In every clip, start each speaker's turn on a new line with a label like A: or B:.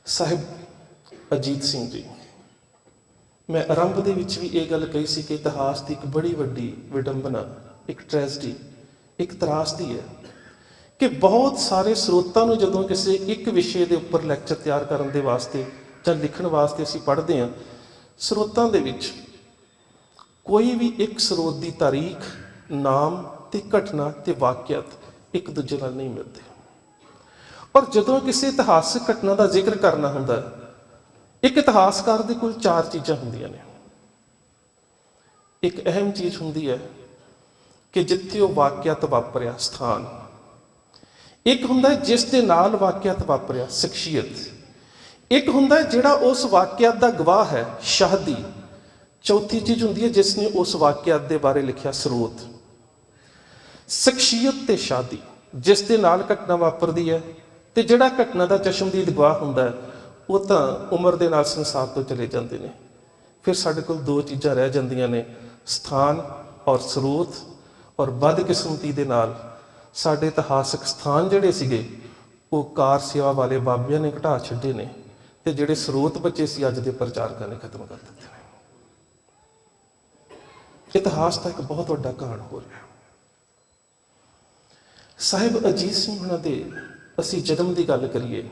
A: ਸਾਹਿਬ ਅਜੀਤ ਸਿੰਘ ਜੀ। ਮੈਂ ਆਰੰਭ ਦੇ ਵਿੱਚ ਵੀ ਇਹ ਗੱਲ ਕਹੀ ਸੀ ਕਿ ਇਤਿਹਾਸ ਦੀ ਇੱਕ ਬੜੀ ਵੱਡੀ ਵਿਡੰਬਨਾ, ਇੱਕ ਟ੍ਰੈਜਡੀ, ਇੱਕ ਤਰਾਸਦੀ ਹੈ ਕਿ ਬਹੁਤ ਸਾਰੇ ਸਰੋਤਾਂ ਨੂੰ ਜਦੋਂ ਕਿਸੇ ਇੱਕ ਵਿਸ਼ੇ ਦੇ ਉੱਪਰ ਲੈਕਚਰ ਤਿਆਰ ਕਰਨ ਦੇ ਵਾਸਤੇ ਜਾਂ ਲਿਖਣ ਵਾਸਤੇ ਅਸੀਂ ਪੜ੍ਹਦੇ ਹਾਂ, ਸਰੋਤਾਂ ਦੇ ਵਿੱਚ ਕੋਈ ਵੀ ਇੱਕ ਸਰੋਤ ਦੀ ਤਾਰੀਖ, ਨਾਮ ਤੇ ਘਟਨਾ ਤੇ ਵਾਕਿਆਤ ਇੱਕ ਦੂਜੇ ਨਾਲ ਨਹੀਂ ਮਿਲਦੇ। ਪਰ ਜਦੋਂ ਕਿਸੇ ਇਤਿਹਾਸਕ ਘਟਨਾ ਦਾ ਜ਼ਿਕਰ ਕਰਨਾ ਹੁੰਦਾ, ਇੱਕ ਇਤਿਹਾਸਕਾਰ ਦੇ ਕੋਲ ਚਾਰ ਚੀਜ਼ਾਂ ਹੁੰਦੀਆਂ ਨੇ। ਇੱਕ ਅਹਿਮ ਚੀਜ਼ ਹੁੰਦੀ ਹੈ ਕਿ ਜਿੱਥੇ ਉਹ ਵਾਕਿਆਤ ਵਾਪਰਿਆ ਸਥਾਨ, ਇੱਕ ਹੁੰਦਾ ਜਿਸ ਦੇ ਨਾਲ ਵਾਕਿਆਤ ਵਾਪਰਿਆ ਸ਼ਖਸੀਅਤ, ਇੱਕ ਹੁੰਦਾ ਜਿਹੜਾ ਉਸ ਵਾਕਿਆਤ ਦਾ ਗਵਾਹ ਹੈ ਸ਼ਾਹਦੀ, ਚੌਥੀ ਚੀਜ਼ ਹੁੰਦੀ ਹੈ ਜਿਸ ਨੇ ਉਸ ਵਾਕਿਆਤ ਦੇ ਬਾਰੇ ਲਿਖਿਆ ਸਰੋਤ। ਸ਼ਖਸੀਅਤ ਤੇ ਸ਼ਾਹਦੀ, ਜਿਸ ਦੇ ਨਾਲ ਘਟਨਾ ਵਾਪਰਦੀ ਹੈ ਤੇ ਜਿਹੜਾ ਘਟਨਾ ਦਾ ਚਸ਼ਮਦੀਦ ਗਵਾਹ ਹੁੰਦਾ ਹੈ, ਉਹ ਤਾਂ ਉਮਰ ਦੇ ਨਾਲ ਸੰਸਾਰ ਤੋਂ ਚਲੇ ਜਾਂਦੇ ਨੇ। ਫਿਰ ਸਾਡੇ ਕੋਲ ਦੋ ਚੀਜ਼ਾਂ ਰਹਿ ਜਾਂਦੀਆਂ ਨੇ, ਸਥਾਨ ਔਰ ਸਰੋਤ। ਔਰ ਬਦਕਿਸਮਤੀ ਦੇ ਨਾਲ ਸਾਡੇ ਇਤਿਹਾਸਕ ਸਥਾਨ ਜਿਹੜੇ ਸੀਗੇ ਉਹ ਕਾਰ ਸੇਵਾ ਵਾਲੇ ਬਾਬਿਆਂ ਨੇ ਘਟਾ ਛੱਡੇ ਨੇ, ਤੇ ਜਿਹੜੇ ਸਰੋਤ ਬਚੇ ਸੀ ਅੱਜ ਦੇ ਪ੍ਰਚਾਰਕਾਂ ਨੇ ਖਤਮ ਕਰ ਦਿੱਤੇ ਨੇ। ਇਤਿਹਾਸ ਦਾ ਇੱਕ ਬਹੁਤ ਵੱਡਾ ਕਾਂਡ ਹੋ ਰਿਹਾ। ਸਾਹਿਬ ਅਜੀਤ ਸਿੰਘ ਉਹਨਾਂ ਦੇ ਅਸੀਂ ਜਨਮ ਦੀ ਗੱਲ ਕਰੀਏ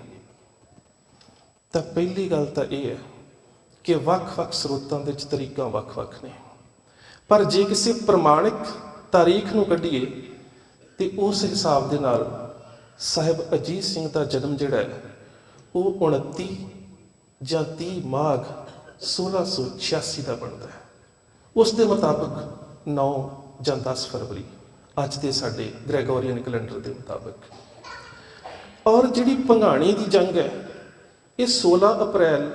A: ਤਾਂ ਪਹਿਲੀ ਗੱਲ ਤਾਂ ਇਹ ਹੈ ਕਿ ਵੱਖ-ਵੱਖ ਸਰੋਤਾਂ ਦੇ ਵਿੱਚ ਤਰੀਕਾਂ ਵੱਖ-ਵੱਖ ਨੇ, ਪਰ ਜੇ ਕਿਸੇ ਪ੍ਰਮਾਣਿਕ ਤਾਰੀਖ ਨੂੰ ਕੱਢੀਏ ਤੇ ਉਸ ਹਿਸਾਬ ਦੇ ਨਾਲ ਸਾਹਿਬ ਅਜੀਤ ਸਿੰਘ ਦਾ ਜਨਮ ਜਿਹੜਾ ਹੈ ਉਹ 29 ਜਾਂ 30 ਮਾਘ 1686 ਦਾ ਬਣਦਾ ਹੈ। ਉਸ ਦੇ ਮੁਤਾਬਕ 9 ਜਾਂ 10 ਫਰਵਰੀ ਅੱਜ ਦੇ ਸਾਡੇ ਗ੍ਰੈਗੋਰੀਅਨ ਕੈਲੰਡਰ ਦੇ ਮੁਤਾਬਕ। ਔਰ ਜਿਹੜੀ ਭੰਗਾਣੀ ਦੀ ਜੰਗ ਹੈ ਇਹ 16 ਅਪ੍ਰੈਲ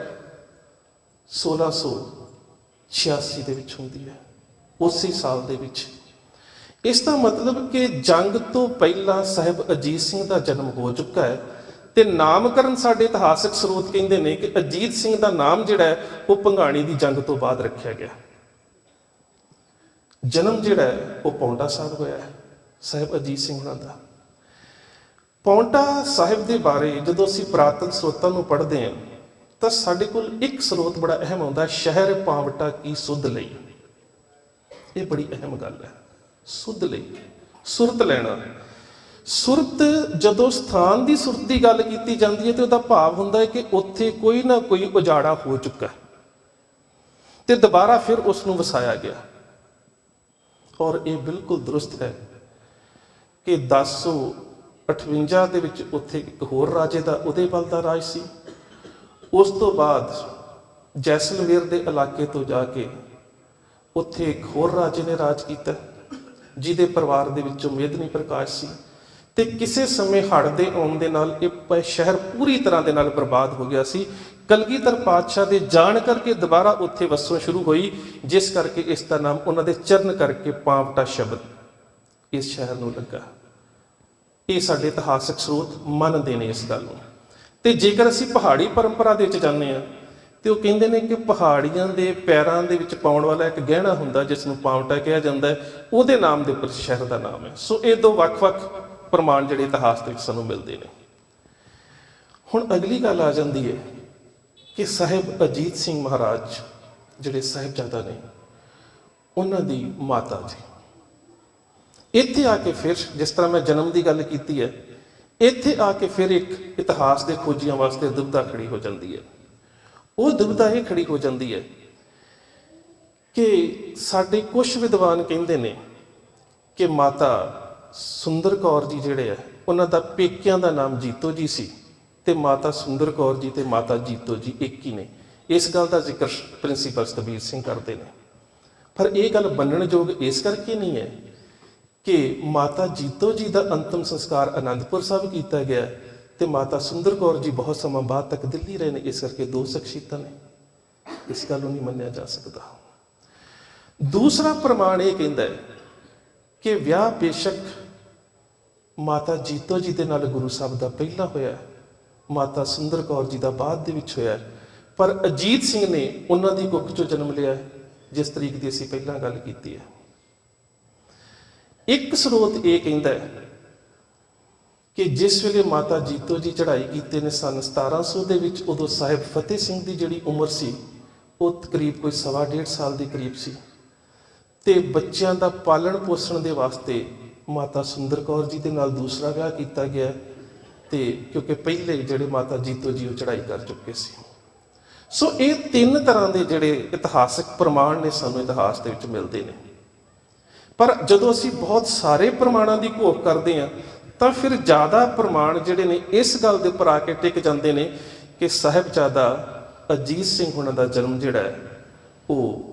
A: 1686 ਦੇ ਵਿੱਚ ਹੁੰਦੀ ਹੈ, ਉਸੇ ਸਾਲ ਦੇ ਵਿੱਚ। ਇਸ ਦਾ ਮਤਲਬ ਕਿ ਜੰਗ ਤੋਂ ਪਹਿਲਾਂ ਸਾਹਿਬ ਅਜੀਤ ਸਿੰਘ ਦਾ ਜਨਮ ਹੋ ਚੁੱਕਾ ਹੈ, ਤੇ ਨਾਮਕਰਨ ਸਾਡੇ ਇਤਿਹਾਸਕ ਸਰੋਤ ਕਹਿੰਦੇ ਨੇ ਕਿ ਅਜੀਤ ਸਿੰਘ ਦਾ ਨਾਮ ਜਿਹੜਾ ਹੈ ਉਹ ਭੰਗਾਣੀ ਦੀ ਜੰਗ ਤੋਂ ਬਾਅਦ ਰੱਖਿਆ ਗਿਆ। ਜਨਮ ਜਿਹੜਾ ਹੈ ਉਹ ਪਾਉਂਟਾ ਸਾਹਿਬ ਹੋਇਆ ਹੈ ਸਾਹਿਬ ਅਜੀਤ ਸਿੰਘ ਉਹਨਾਂ ਦਾ। ਪਾਉਂਟਾ ਸਾਹਿਬ ਦੇ ਬਾਰੇ ਜਦੋਂ ਅਸੀਂ ਪੁਰਾਤਨ ਸਰੋਤਾਂ ਨੂੰ ਪੜ੍ਹਦੇ ਹਾਂ ਤਾਂ ਸਾਡੇ ਕੋਲ ਇੱਕ ਸਰੋਤ ਬੜਾ ਅਹਿਮ ਆਉਂਦਾ, ਸ਼ਹਿਰ ਪਾਵਟਾ ਕੀ ਸੁਧ ਲਈ। ਇਹ ਬੜੀ ਅਹਿਮ ਗੱਲ ਹੈ, ਸੁਧ ਲਈ, ਸੁਰਤ ਲੈਣਾ। ਸੁਰਤ, ਜਦੋਂ ਸਥਾਨ ਦੀ ਸੁਰਤ ਦੀ ਗੱਲ ਕੀਤੀ ਜਾਂਦੀ ਹੈ ਤੇ ਉਹਦਾ ਭਾਵ ਹੁੰਦਾ ਹੈ ਕਿ ਉੱਥੇ ਕੋਈ ਨਾ ਕੋਈ ਉਜਾੜਾ ਹੋ ਚੁੱਕਾ ਤੇ ਦੁਬਾਰਾ ਫਿਰ ਉਸ ਨੂੰ ਵਸਾਇਆ ਗਿਆ। ਔਰ ਇਹ ਬਿਲਕੁਲ ਦਰੁਸਤ ਹੈ ਕਿ 1058 ਦੇ ਵਿੱਚ ਉੱਥੇ ਇੱਕ ਹੋਰ ਰਾਜੇ ਦਾ ਉਦੇਬਲ ਦਾ ਰਾਜ ਸੀ। ਉਸ ਤੋਂ ਬਾਅਦ ਜੈਸਲਮੇਰ ਦੇ ਇਲਾਕੇ ਤੋਂ ਜਾ ਕੇ ਉੱਥੇ ਇੱਕ ਹੋਰ ਰਾਜੇ ਨੇ ਰਾਜ ਕੀਤਾ ਜਿਹਦੇ ਪਰਿਵਾਰ ਦੇ ਵਿੱਚੋਂ ਮੇਦਨੀ ਪ੍ਰਕਾਸ਼ ਸੀ, ਤੇ ਕਿਸੇ ਸਮੇਂ ਹੜ੍ਹ ਦੇ ਆਉਣ ਦੇ ਨਾਲ ਇਹ ਸ਼ਹਿਰ ਪੂਰੀ ਤਰ੍ਹਾਂ ਦੇ ਨਾਲ ਬਰਬਾਦ ਹੋ ਗਿਆ ਸੀ। ਕਲਗੀਧਰ ਪਾਤਸ਼ਾਹ ਦੇ ਜਾਣ ਕਰਕੇ ਦੁਬਾਰਾ ਉੱਥੇ ਵਸੋਂ ਸ਼ੁਰੂ ਹੋਈ, ਜਿਸ ਕਰਕੇ ਇਸ ਦਾ ਨਾਮ ਉਹਨਾਂ ਦੇ ਚਰਨ ਕਰਕੇ ਪਾਵਟਾ ਸ਼ਬਦ ਇਸ ਸ਼ਹਿਰ ਨੂੰ ਲੱਗਾ। ਇਹ ਸਾਡੇ ਇਤਿਹਾਸਕ ਸਰੋਤ ਮੰਨਦੇ ਨੇ ਇਸ ਗੱਲ ਨੂੰ। ਤੇ ਜੇਕਰ ਅਸੀਂ ਪਹਾੜੀ ਪਰੰਪਰਾ ਦੇ ਵਿੱਚ ਜਾਂਦੇ ਹਾਂ ਤੇ ਉਹ ਕਹਿੰਦੇ ਨੇ ਕਿ ਪਹਾੜੀਆਂ ਦੇ ਪੈਰਾਂ ਦੇ ਵਿੱਚ ਪਾਉਣ ਵਾਲਾ ਇੱਕ ਗਹਿਣਾ ਹੁੰਦਾ ਜਿਸ ਨੂੰ ਪਾਵਟਾ ਕਿਹਾ ਜਾਂਦਾ ਹੈ, ਉਹਦੇ ਨਾਮ ਦੇ ਉੱਪਰ ਸ਼ਹਿਰ ਦਾ ਨਾਮ ਹੈ। ਸੋ ਇਹ ਦੋ ਵੱਖ-ਵੱਖ ਪ੍ਰਮਾਣ ਜਿਹੜੇ ਇਤਿਹਾਸ ਦੇ ਵਿੱਚ ਸਾਨੂੰ ਮਿਲਦੇ ਨੇ। ਹੁਣ ਅਗਲੀ ਗੱਲ ਆ ਜਾਂਦੀ ਹੈ ਕਿ ਸਾਹਿਬ ਅਜੀਤ ਸਿੰਘ ਮਹਾਰਾਜ ਜਿਹੜੇ ਸਾਹਿਬਜ਼ਾਦਾ ਨੇ, ਉਹਨਾਂ ਦੀ ਮਾਤਾ ਜੀ ਇੱਥੇ ਆ ਕੇ ਫਿਰ, ਜਿਸ ਤਰ੍ਹਾਂ ਮੈਂ ਜਨਮ ਦੀ ਗੱਲ ਕੀਤੀ ਹੈ, ਇੱਥੇ ਆ ਕੇ ਫਿਰ ਇੱਕ ਇਤਿਹਾਸ ਦੇ ਖੋਜੀਆਂ ਵਾਸਤੇ ਦੁਬਿਧਾ ਖੜੀ ਹੋ ਜਾਂਦੀ ਹੈ। ਉਹ ਦੁਬਿਧਾ ਇਹ ਖੜੀ ਹੋ ਜਾਂਦੀ ਹੈ ਕਿ ਸਾਡੇ ਕੁਝ ਵਿਦਵਾਨ ਕਹਿੰਦੇ ਨੇ ਕਿ ਮਾਤਾ ਸੁੰਦਰ ਕੌਰ ਜੀ ਜਿਹੜੇ ਆ ਉਹਨਾਂ ਦਾ ਪੇਕਿਆਂ ਦਾ ਨਾਮ ਜੀਤੋ ਜੀ ਸੀ, ਤੇ ਮਾਤਾ ਸੁੰਦਰ ਕੌਰ ਜੀ ਤੇ ਮਾਤਾ ਜੀਤੋ ਜੀ ਇੱਕ ਹੀ ਨੇ। ਇਸ ਗੱਲ ਦਾ ਜ਼ਿਕਰ ਪ੍ਰਿੰਸੀਪਲ ਸਤਬੀਰ ਸਿੰਘ ਕਰਦੇ ਨੇ। ਪਰ ਇਹ ਗੱਲ ਮੰਨਣਯੋਗ ਇਸ ਕਰਕੇ ਨਹੀਂ ਹੈ ਕਿ ਮਾਤਾ ਜੀਤੋ ਜੀ ਦਾ ਅੰਤਿਮ ਸੰਸਕਾਰ ਆਨੰਦਪੁਰ ਸਾਹਿਬ ਕੀਤਾ ਗਿਆ ਤੇ ਮਾਤਾ ਸੁੰਦਰ ਕੌਰ ਜੀ ਬਹੁਤ ਸਮਾਂ ਬਾਅਦ ਤੱਕ ਦਿੱਲੀ ਰਹੇ ਨੇ। ਇਸ ਕਰਕੇ ਦੋ ਸ਼ਖਸੀਅਤਾਂ ਨੇ, ਇਸ ਗੱਲ ਨੂੰ ਨਹੀਂ ਮੰਨਿਆ ਜਾ ਸਕਦਾ। ਦੂਸਰਾ ਪ੍ਰਮਾਣ ਇਹ ਕਹਿੰਦਾ ਹੈ ਕਿ ਵਿਆਹ ਬੇਸ਼ੱਕ ਮਾਤਾ ਜੀਤੋ ਜੀ ਦੇ ਨਾਲ ਗੁਰੂ ਸਾਹਿਬ ਦਾ ਪਹਿਲਾਂ ਹੋਇਆ, ਮਾਤਾ ਸੁੰਦਰ ਕੌਰ ਜੀ ਦਾ ਬਾਅਦ ਦੇ ਵਿੱਚ ਹੋਇਆ, ਪਰ ਅਜੀਤ ਸਿੰਘ ਨੇ ਉਹਨਾਂ ਦੀ ਕੁੱਖ ਚੋਂ ਜਨਮ ਲਿਆ ਜਿਸ ਤਰੀਕ ਦੀ ਅਸੀਂ ਪਹਿਲਾਂ ਗੱਲ ਕੀਤੀ ਹੈ। ਇੱਕ ਸਰੋਤ ਇਹ ਕਹਿੰਦਾ ਹੈ ਕਿ ਜਿਸ ਵੇਲੇ ਮਾਤਾ ਜੀਤੋ ਜੀ ਚੜ੍ਹਾਈ ਕੀਤੇ ਨੇ ਸਨ 1700 ਦੇ ਵਿੱਚ, ਉਦੋਂ ਸਾਹਿਬ ਫਤਿਹ ਸਿੰਘ ਦੀ ਜਿਹੜੀ ਉਮਰ ਸੀ ਉਹ ਤਕਰੀਬ ਕੋਈ 1.5 ਸਾਲ ਦੇ ਕਰੀਬ ਸੀ। ਤੇ ਬੱਚਿਆਂ ਦਾ ਪਾਲਣ ਪੋਸ਼ਣ ਦੇ ਵਾਸਤੇ ਮਾਤਾ ਸੁੰਦਰ ਕੌਰ ਜੀ ਦੇ ਨਾਲ ਦੂਸਰਾ ਵਿਆਹ ਕੀਤਾ ਗਿਆ, ਤੇ ਕਿਉਂਕਿ ਪਹਿਲੇ ਜਿਹੜੇ ਮਾਤਾ ਜੀਤੋ ਜੀ ਉਹ ਚੜ੍ਹਾਈ ਕਰ ਚੁੱਕੇ ਸੀ। ਸੋ ਇਹ 3 ਤਰ੍ਹਾਂ ਦੇ ਜਿਹੜੇ ਇਤਿਹਾਸਕ ਪ੍ਰਮਾਣ ਨੇ ਸਾਨੂੰ ਇਤਿਹਾਸ ਦੇ ਵਿੱਚ ਮਿਲਦੇ ਨੇ। ਪਰ ਜਦੋਂ ਅਸੀਂ ਬਹੁਤ ਸਾਰੇ ਪ੍ਰਮਾਣਾਂ ਦੀ ਘੋਖ ਕਰਦੇ ਹਾਂ ਤਾਂ ਫਿਰ ਜ਼ਿਆਦਾ ਪ੍ਰਮਾਣ ਜਿਹੜੇ ਨੇ ਇਸ ਗੱਲ ਦੇ ਉੱਪਰ ਆ ਕੇ ਟਿਕ ਜਾਂਦੇ ਨੇ ਕਿ ਸਾਹਿਬਜ਼ਾਦਾ ਅਜੀਤ ਸਿੰਘ ਹੁਣਾਂ ਦਾ ਜਨਮ ਜਿਹੜਾ ਹੈ ਉਹ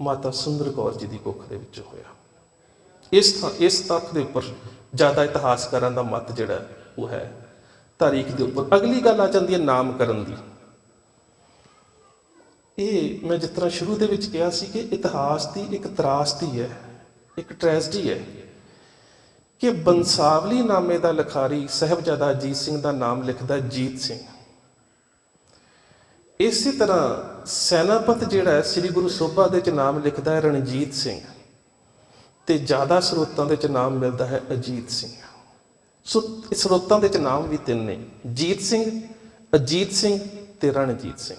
A: ਮਾਤਾ ਸੁੰਦਰ ਕੌਰ ਜੀ ਦੀ ਕੁੱਖ ਦੇ ਵਿੱਚ ਹੋਇਆ। ਇਸ ਤੱਥ ਦੇ ਉੱਪਰ ਜ਼ਿਆਦਾ ਇਤਿਹਾਸਕਾਰਾਂ ਦਾ ਮਤ ਜਿਹੜਾ ਉਹ ਹੈ ਤਾਰੀਖ ਦੇ ਉੱਪਰ। ਅਗਲੀ ਗੱਲ ਆ ਜਾਂਦੀ ਹੈ ਨਾਮਕਰਨ ਦੀ। ਇਹ ਮੈਂ ਜਿਸ ਤਰ੍ਹਾਂ ਸ਼ੁਰੂ ਦੇ ਵਿੱਚ ਕਿਹਾ ਸੀ ਕਿ ਇਤਿਹਾਸ ਦੀ ਇੱਕ ਤਰਾਸਦੀ ਹੈ, ਇੱਕ ਟ੍ਰੈਜਡੀ ਹੈ ਕਿ ਬੰਸਾਵਲੀ ਨਾਮੇ ਦਾ ਲਿਖਾਰੀ ਸਾਹਿਬਜ਼ਾਦਾ ਅਜੀਤ ਸਿੰਘ ਦਾ ਨਾਮ ਲਿਖਦਾ ਜੀਤ ਸਿੰਘ। ਇਸੇ ਤਰ੍ਹਾਂ ਸੈਨਾਪਤ ਜਿਹੜਾ ਹੈ ਸ੍ਰੀ ਗੁਰੂ ਸੋਭਾ ਦੇ ਚ ਨਾਮ ਲਿਖਦਾ ਹੈ ਰਣਜੀਤ ਸਿੰਘ, ਤੇ ਜ਼ਿਆਦਾ ਸਰੋਤਾਂ ਦੇ ਚ ਨਾਮ ਮਿਲਦਾ ਹੈ ਅਜੀਤ ਸਿੰਘ। ਸੋ ਸਰੋਤਾਂ ਦੇ ਚ ਨਾਮ ਵੀ 3 ਨੇ, ਜੀਤ ਸਿੰਘ, ਅਜੀਤ ਸਿੰਘ ਤੇ ਰਣਜੀਤ ਸਿੰਘ।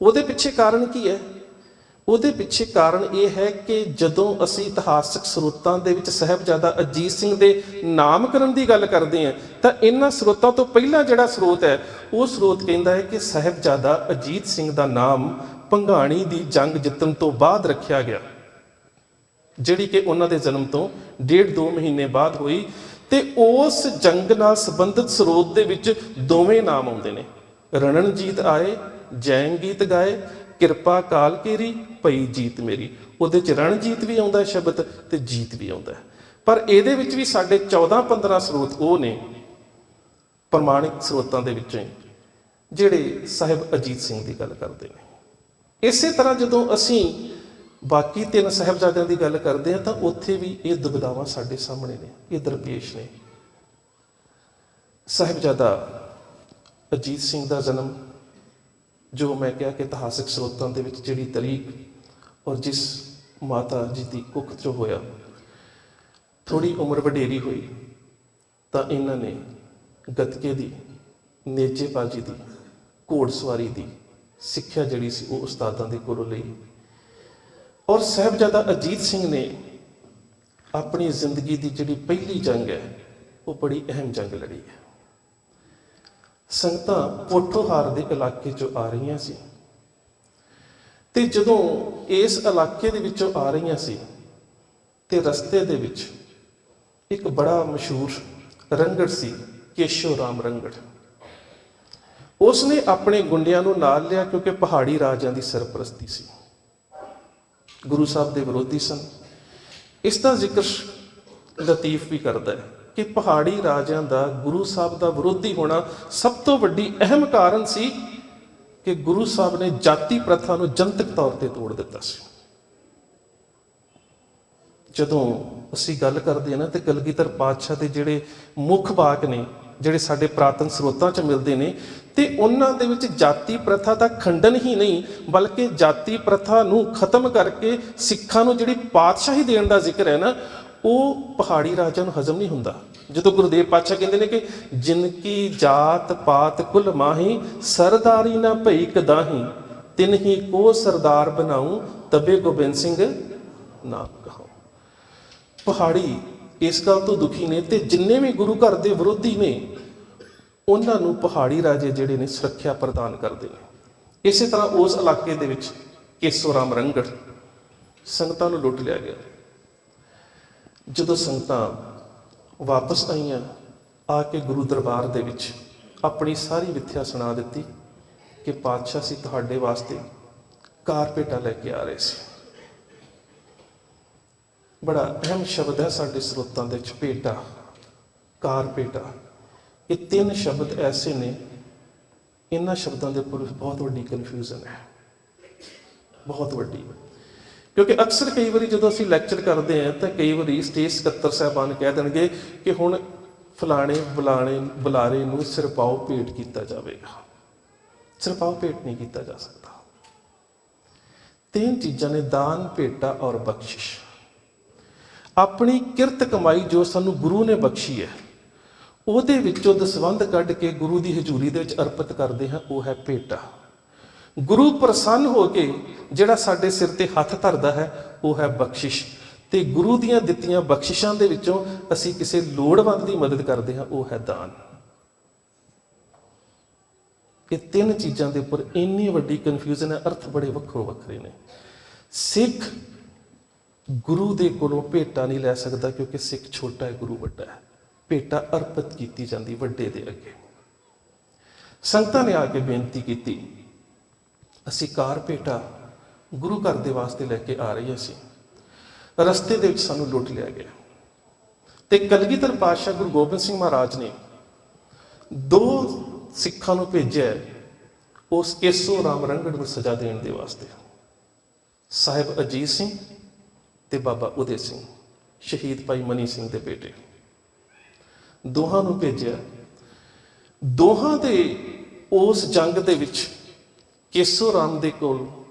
A: ਉਹਦੇ ਪਿੱਛੇ ਕਾਰਨ ਕੀ ਹੈ? ਉਹਦੇ ਪਿੱਛੇ ਕਾਰਨ ਇਹ ਹੈ ਕਿ ਜਦੋਂ ਅਸੀਂ ਇਤਿਹਾਸਕ ਸਰੋਤਾਂ ਦੇ ਵਿੱਚ ਸਾਹਿਬਜ਼ਾਦਾ ਅਜੀਤ ਸਿੰਘ ਦੇ ਨਾਮਕਰਨ ਦੀ ਗੱਲ ਕਰਦੇ ਹਾਂ ਤਾਂ ਇਹਨਾਂ ਸਰੋਤਾਂ ਤੋਂ ਪਹਿਲਾਂ ਜਿਹੜਾ ਸਰੋਤ ਹੈ ਉਹ ਸਰੋਤ ਕਹਿੰਦਾ ਹੈ ਕਿ ਸਾਹਿਬਜ਼ਾਦਾ ਅਜੀਤ ਸਿੰਘ ਦਾ ਨਾਮ ਭੰਗਾਣੀ ਦੀ ਜੰਗ ਜਿੱਤਣ ਤੋਂ ਬਾਅਦ ਰੱਖਿਆ ਗਿਆ, ਜਿਹੜੀ ਕਿ ਉਹਨਾਂ ਦੇ ਜਨਮ ਤੋਂ 1.5-2 ਮਹੀਨੇ ਬਾਅਦ ਹੋਈ। ਤੇ ਉਸ ਜੰਗ ਨਾਲ ਸੰਬੰਧਿਤ ਸਰੋਤ ਦੇ ਵਿੱਚ ਦੋਵੇਂ ਨਾਮ ਆਉਂਦੇ ਨੇ, ਰਣਨਜੀਤ ਆਏ ਜੈਨ ਗੀਤ ਗਾਏ, ਕਿਰਪਾ ਕਾਲ ਕੇਰੀ ਪਈ ਜੀਤ ਮੇਰੀ। ਉਹਦੇ ਚ ਰਣਜੀਤ ਵੀ ਆਉਂਦਾ ਸ਼ਬਦ ਤੇ ਜੀਤ ਵੀ ਆਉਂਦਾ। ਪਰ ਇਹਦੇ ਵਿੱਚ ਵੀ ਸਾਡੇ 14-15 ਸਰੋਤ ਉਹ ਨੇ ਪ੍ਰਮਾਣਿਕ ਸਰੋਤਾਂ ਦੇ ਵਿੱਚੋਂ ਜਿਹੜੇ ਸਾਹਿਬ ਅਜੀਤ ਸਿੰਘ ਦੀ ਗੱਲ ਕਰਦੇ ਨੇ। ਇਸੇ ਤਰ੍ਹਾਂ ਜਦੋਂ ਅਸੀਂ ਬਾਕੀ 3 ਸਾਹਿਬਜ਼ਾਦਿਆਂ ਦੀ ਗੱਲ ਕਰਦੇ ਹਾਂ ਤਾਂ ਉੱਥੇ ਵੀ ਇਹ ਦੁਬਿਧਾਵਾਂ ਸਾਡੇ ਸਾਹਮਣੇ ਨੇ, ਇਹ ਦਰਪੇਸ਼ ਨੇ। ਸਾਹਿਬਜ਼ਾਦਾ ਅਜੀਤ ਸਿੰਘ ਦਾ ਜਨਮ, ਜੋ ਮੈਂ ਕਿਹਾ ਕਿ ਇਤਿਹਾਸਕ ਸਰੋਤਾਂ ਦੇ ਵਿੱਚ ਜਿਹੜੀ ਤਰੀਕ ਔਰ ਜਿਸ ਮਾਤਾ ਜੀ ਦੀ ਕੁੱਖ 'ਚੋਂ ਹੋਇਆ, ਥੋੜ੍ਹੀ ਉਮਰ ਵਡੇਰੀ ਹੋਈ ਤਾਂ ਇਹਨਾਂ ਨੇ ਗੱਤਕੇ ਦੀ, ਨੇਜੇਬਾਜ਼ੀ ਦੀ, ਘੋੜਸਵਾਰੀ ਦੀ ਸਿੱਖਿਆ ਜਿਹੜੀ ਸੀ ਉਹ ਉਸਤਾਦਾਂ ਦੇ ਕੋਲੋਂ ਲਈ। ਔਰ ਸਾਹਿਬਜ਼ਾਦਾ ਅਜੀਤ ਸਿੰਘ ਨੇ ਆਪਣੀ ਜ਼ਿੰਦਗੀ ਦੀ ਜਿਹੜੀ ਪਹਿਲੀ ਜੰਗ ਹੈ ਉਹ ਬੜੀ ਅਹਿਮ ਜੰਗ ਲੜੀ ਹੈ। ਸੰਗਤਾਂ ਪੋਠੋਹਾਰ ਦੇ ਇਲਾਕੇ 'ਚੋਂ ਆ ਰਹੀਆਂ ਸੀ ਤੇ ਜਦੋਂ ਇਸ ਇਲਾਕੇ ਦੇ ਵਿੱਚੋਂ ਆ ਰਹੀਆਂ ਸੀ ਤੇ ਰਸਤੇ ਦੇ ਵਿੱਚ ਇੱਕ ਬੜਾ ਮਸ਼ਹੂਰ ਰੰਗੜ ਸੀ, ਕੇਸ਼ੋ ਰਾਮ ਰੰਗੜ। ਉਸਨੇ ਆਪਣੇ ਗੁੰਡਿਆਂ ਨੂੰ ਨਾਲ ਲਿਆ ਕਿਉਂਕਿ ਪਹਾੜੀ ਰਾਜਿਆਂ ਦੀ ਸਰਪ੍ਰਸਤੀ ਸੀ, ਗੁਰੂ ਸਾਹਿਬ ਦੇ ਵਿਰੋਧੀ ਸਨ। ਇਸ ਦਾ ਜ਼ਿਕਰ ਲਤੀਫ ਵੀ ਕਰਦਾ ਹੈ ਕਿ ਪਹਾੜੀ ਰਾਜਿਆਂ ਦਾ ਗੁਰੂ ਸਾਹਿਬ ਦਾ ਵਿਰੋਧੀ ਹੋਣਾ ਸਭ ਤੋਂ ਵੱਡੀ ਅਹਿਮ ਕਾਰਨ ਸੀ ਕਿ ਗੁਰੂ ਸਾਹਿਬ ਨੇ ਜਾਤੀ ਪ੍ਰਥਾ ਨੂੰ ਜਨਤਕ ਤੌਰ ਤੇ ਤੋੜ ਦਿੱਤਾ ਸੀ। ਜਦੋਂ ਅਸੀਂ ਗੱਲ ਕਰਦੇ ਹਾਂ ਨਾ ਤੇ ਕਲਗੀਧਰ ਪਾਤਸ਼ਾਹ ਦੇ ਜਿਹੜੇ ਮੁੱਖ ਵਾਕ ਨੇ, ਜਿਹੜੇ ਸਾਡੇ ਪ੍ਰਾਤਨ ਸਰੋਤਾਂ 'ਚ ਮਿਲਦੇ ਨੇ, ਤੇ ਉਹਨਾਂ ਦੇ ਵਿੱਚ ਜਾਤੀ ਪ੍ਰਥਾ ਦਾ ਖੰਡਨ ਹੀ ਨਹੀਂ ਬਲਕਿ ਜਾਤੀ ਪ੍ਰਥਾ ਨੂੰ ਖਤਮ ਕਰਕੇ ਸਿੱਖਾਂ ਨੂੰ ਜਿਹੜੀ ਪਾਤਸ਼ਾਹੀ ਦੇਣ ਦਾ ਜ਼ਿਕਰ ਹੈ ਨਾ, ਉਹ ਪਹਾੜੀ ਰਾਜਿਆਂ ਨੂੰ ਹਜ਼ਮ ਨਹੀਂ ਹੁੰਦਾ। ਜਦੋਂ ਗੁਰਦੇਵ ਪਾਤਸ਼ਾਹ ਕਹਿੰਦੇ ਨੇ ਕਿ ਜਿਨ ਕੀ ਜਾਤ ਪਾਤ ਕੁਲ ਮਾਹੀ, ਸਰਦਾਰੀ ਨਾ ਭਈ ਕਦਾਹੀ, ਤਿਨ ਹੀ ਕੋ ਸਰਦਾਰ ਬਣਾਉ, ਤਬੇ ਗੋਬਿੰਦ ਸਿੰਘ ਨਾਮ ਕਹਾਉ। ਪਹਾੜੀ ਇਸ ਗੱਲ ਤੋਂ ਦੁਖੀ ਨੇ ਤੇ ਜਿੰਨੇ ਵੀ ਗੁਰੂ ਘਰ ਦੇ ਵਿਰੋਧੀ ਨੇ ਉਹਨਾਂ ਨੂੰ ਪਹਾੜੀ ਰਾਜੇ ਜਿਹੜੇ ਨੇ ਸੁਰੱਖਿਆ ਪ੍ਰਦਾਨ ਕਰਦੇ ਨੇ। ਇਸੇ ਤਰ੍ਹਾਂ ਉਸ ਇਲਾਕੇ ਦੇ ਵਿੱਚ ਕੇਸੋ ਰਾਮ ਰੰਗੜ, ਸੰਗਤਾਂ ਨੂੰ ਲੁੱਟ ਲਿਆ ਗਿਆ। ਜਦੋਂ ਸੰਗਤਾਂ ਵਾਪਸ ਆਈਆਂ, ਆ ਕੇ ਗੁਰੂ ਦਰਬਾਰ ਦੇ ਵਿੱਚ ਆਪਣੀ ਸਾਰੀ ਵਿਥਿਆ ਸੁਣਾ ਦਿੱਤੀ ਕਿ ਪਾਤਸ਼ਾਹ ਸੀ ਤੁਹਾਡੇ ਵਾਸਤੇ ਕਾਰਪੇਟਾ ਲੈ ਕੇ ਆ ਰਹੇ ਸੀ। ਬੜਾ ਅਹਿਮ ਸ਼ਬਦ ਹੈ ਸਾਡੇ ਸਰੋਤਾਂ ਦੇ ਵਿੱਚ, ਭੇਟਾ, ਕਾਰਪੇਟਾ। ਇਹ 3 ਸ਼ਬਦ ਐਸੇ ਨੇ, ਇਹਨਾਂ ਸ਼ਬਦਾਂ ਦੇ ਉੱਪਰ ਬਹੁਤ ਵੱਡੀ ਕਨਫਿਊਜ਼ਨ ਹੈ, ਬਹੁਤ ਵੱਡੀ। ਕਿਉਂਕਿ ਅਕਸਰ ਕਈ ਵਾਰੀ ਜਦੋਂ ਅਸੀਂ ਲੈਕਚਰ ਕਰਦੇ ਹਾਂ ਤਾਂ ਕਈ ਵਾਰੀ ਸਟੇਜ ਸਕੱਤਰ ਸਾਹਿਬਾਨ ਕਹਿ ਦੇਣਗੇ ਕਿ ਹੁਣ ਫਲਾਣੇ ਬੁਲਾਰੇ ਨੂੰ ਸਿਰਪਾਓ ਭੇਟ ਕੀਤਾ ਜਾਵੇਗਾ। ਸਿਰਪਾਓ ਭੇਟ ਨਹੀਂ ਕੀਤਾ ਜਾ ਸਕਦਾ। 3 ਚੀਜ਼ਾਂ ਨੇ, ਦਾਨ, ਭੇਟਾ ਔਰ ਬਖਸ਼ਿਸ਼। ਆਪਣੀ ਕਿਰਤ ਕਮਾਈ ਜੋ ਸਾਨੂੰ ਗੁਰੂ ਨੇ ਬਖਸ਼ੀ ਹੈ ਉਹਦੇ ਵਿੱਚੋਂ ਦਸਵੰਧ ਕੱਢ ਕੇ ਗੁਰੂ ਦੀ ਹਜ਼ੂਰੀ ਦੇ ਵਿੱਚ ਅਰਪਿਤ ਕਰਦੇ ਹਾਂ, ਉਹ ਹੈ ਭੇਟਾ। ਗੁਰੂ ਪ੍ਰਸੰਨ ਹੋ ਕੇ ਜਿਹੜਾ ਸਾਡੇ ਸਿਰ ਤੇ ਹੱਥ ਧਰਦਾ ਹੈ, ਉਹ ਹੈ ਬਖਸ਼ਿਸ਼। ਤੇ ਗੁਰੂ ਦੀਆਂ ਦਿੱਤੀਆਂ ਬਖਸ਼ਿਸ਼ਾਂ ਦੇ ਵਿੱਚੋਂ ਅਸੀਂ ਕਿਸੇ ਲੋੜਵੰਦ ਦੀ ਮਦਦ ਕਰਦੇ ਹਾਂ, ਉਹ ਹੈ ਦਾਨ। ਇਹ ਤਿੰਨ ਚੀਜ਼ਾਂ ਦੇ ਉੱਪਰ ਇੰਨੀ ਵੱਡੀ ਕਨਫਿਊਜ਼ਨ ਹੈ, ਅਰਥ ਬੜੇ ਵੱਖੋ ਵੱਖਰੇ ਨੇ। ਸਿੱਖ ਗੁਰੂ ਦੇ ਕੋਲੋਂ ਭੇਟਾ ਨਹੀਂ ਲੈ ਸਕਦਾ, ਕਿਉਂਕਿ ਸਿੱਖ ਛੋਟਾ ਹੈ, ਗੁਰੂ ਵੱਡਾ ਹੈ। ਭੇਟਾ ਅਰਪਿਤ ਕੀਤੀ ਜਾਂਦੀ ਵੱਡੇ ਦੇ ਅੱਗੇ। ਸੰਗਤਾਂ ਨੇ ਆ ਕੇ ਬੇਨਤੀ ਕੀਤੀ, ਅਸੀਂ ਕਾਰ ਭੇਟਾ ਗੁਰੂ ਘਰ ਦੇ ਵਾਸਤੇ ਲੈ ਕੇ ਆ ਰਹੇ ਸੀ, ਰਸਤੇ ਦੇ ਵਿੱਚ ਸਾਨੂੰ ਲੁੱਟ ਲਿਆ ਗਿਆ। ਤੇ ਕਲਗੀਧਰ ਪਾਤਸ਼ਾਹ ਗੁਰੂ ਗੋਬਿੰਦ ਸਿੰਘ ਮਹਾਰਾਜ ਨੇ 2 ਸਿੱਖਾਂ ਨੂੰ ਭੇਜਿਆ ਉਸ ਕੇਸੋ ਰਾਮ ਰੰਗੜ ਨੂੰ ਸਜ਼ਾ ਦੇਣ ਦੇ ਵਾਸਤੇ। ਸਾਹਿਬ ਅਜੀਤ ਸਿੰਘ ਤੇ ਬਾਬਾ ਉਦੇ ਸਿੰਘ, ਸ਼ਹੀਦ ਭਾਈ ਮਨੀ ਸਿੰਘ ਦੇ ਬੇਟੇ, ਦੋਹਾਂ ਨੂੰ ਭੇਜਿਆ। ਦੋਹਾਂ ਦੇ ਉਸ ਜੰਗ ਦੇ ਵਿੱਚ ਕੇਸੋ ਰਾਮ ਦੇ ਕੋਲ